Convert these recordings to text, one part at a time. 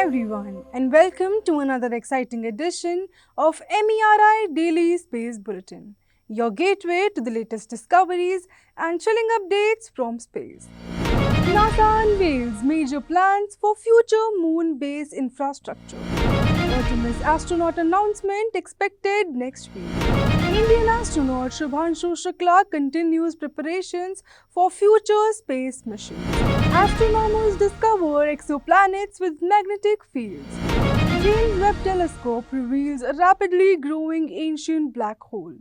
everyone, and welcome to another exciting edition of MERI Daily Space Bulletin, your gateway to the latest discoveries and chilling updates from space. NASA unveils major plans for future moon base infrastructure. Artemis astronaut announcement expected next week. Indian astronaut Shubhanshu Shukla continues preparations for future space missions. Astronomers discover exoplanets with magnetic fields. James Webb Telescope reveals a rapidly growing ancient black hole.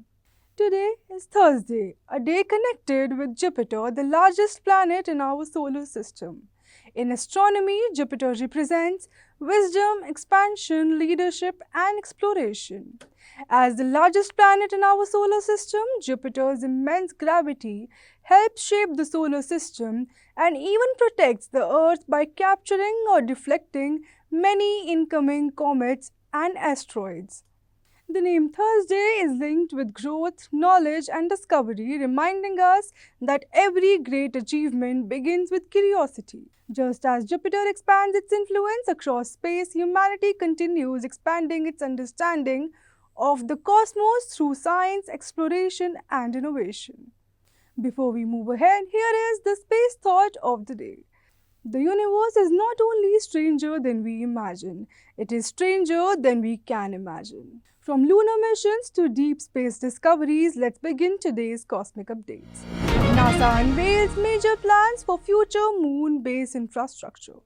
Today is Thursday, a day connected with Jupiter, the largest planet in our solar system. In astronomy, Jupiter represents wisdom, expansion, leadership, and exploration. As the largest planet in our solar system, Jupiter's immense gravity helps shape the solar system and even protects the Earth by capturing or deflecting many incoming comets and asteroids. The name Thursday is linked with growth, knowledge, and discovery, reminding us that every great achievement begins with curiosity. Just as Jupiter expands its influence across space, humanity continues expanding its understanding of the cosmos through science, exploration, and innovation. Before we move ahead, here is the space thought of the day. The universe is not only stranger than we imagine, it is stranger than we can imagine. From lunar missions to deep space discoveries, let's begin today's cosmic updates. NASA unveils major plans for future moon base infrastructure.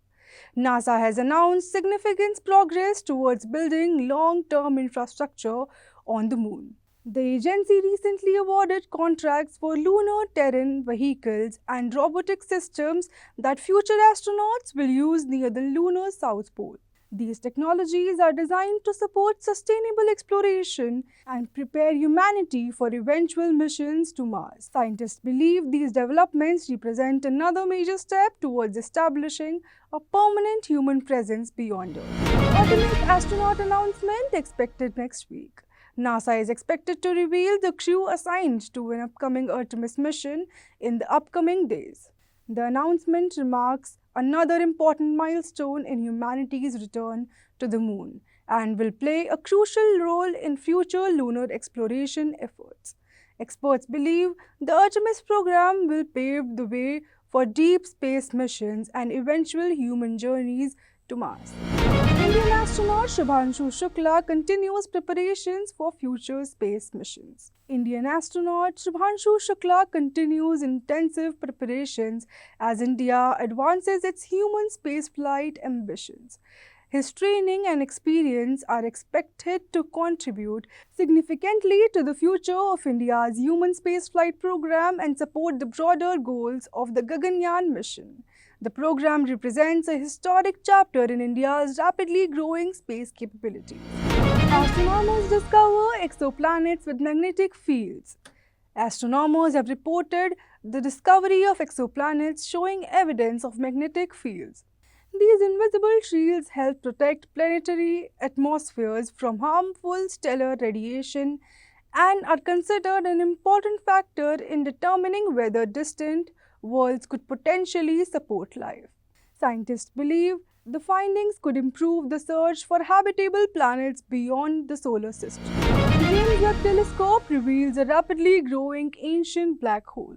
NASA has announced significant progress towards building long-term infrastructure on the moon. The agency recently awarded contracts for lunar terrain vehicles and robotic systems that future astronauts will use near the lunar South Pole. These technologies are designed to support sustainable exploration and prepare humanity for eventual missions to Mars. Scientists believe these developments represent another major step towards establishing a permanent human presence beyond Earth. Artemis astronaut announcement expected next week. NASA is expected to reveal the crew assigned to an upcoming Artemis mission in the upcoming days. The announcement marks another important milestone in humanity's return to the moon and will play a crucial role in future lunar exploration efforts. Experts believe the Artemis program will pave the way for deep space missions and eventual human journeys to Mars. Indian astronaut Shubhanshu Shukla continues preparations for future space missions. Indian astronaut Shubhanshu Shukla continues intensive preparations as India advances its human spaceflight ambitions. His training and experience are expected to contribute significantly to the future of India's human spaceflight program and support the broader goals of the Gaganyaan mission. The program represents a historic chapter in India's rapidly growing space capabilities. Astronomers discover exoplanets with magnetic fields. Astronomers have reported the discovery of exoplanets showing evidence of magnetic fields. These invisible shields help protect planetary atmospheres from harmful stellar radiation and are considered an important factor in determining whether distant worlds could potentially support life. Scientists believe the findings could improve the search for habitable planets beyond the solar system. The James Webb Telescope reveals a rapidly growing ancient black hole.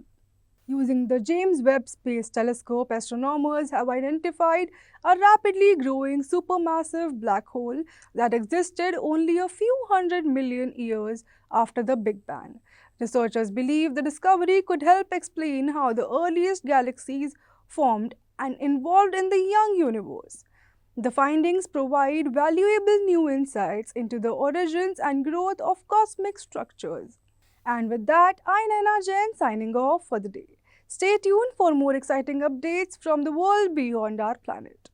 Using the James Webb Space Telescope, astronomers have identified a rapidly growing supermassive black hole that existed only a few hundred million years after the Big Bang. Researchers believe the discovery could help explain how the earliest galaxies formed and evolved in the young universe. The findings provide valuable new insights into the origins and growth of cosmic structures. And with that, I'm Naina Jain signing off for the day. Stay tuned for more exciting updates from the world beyond our planet.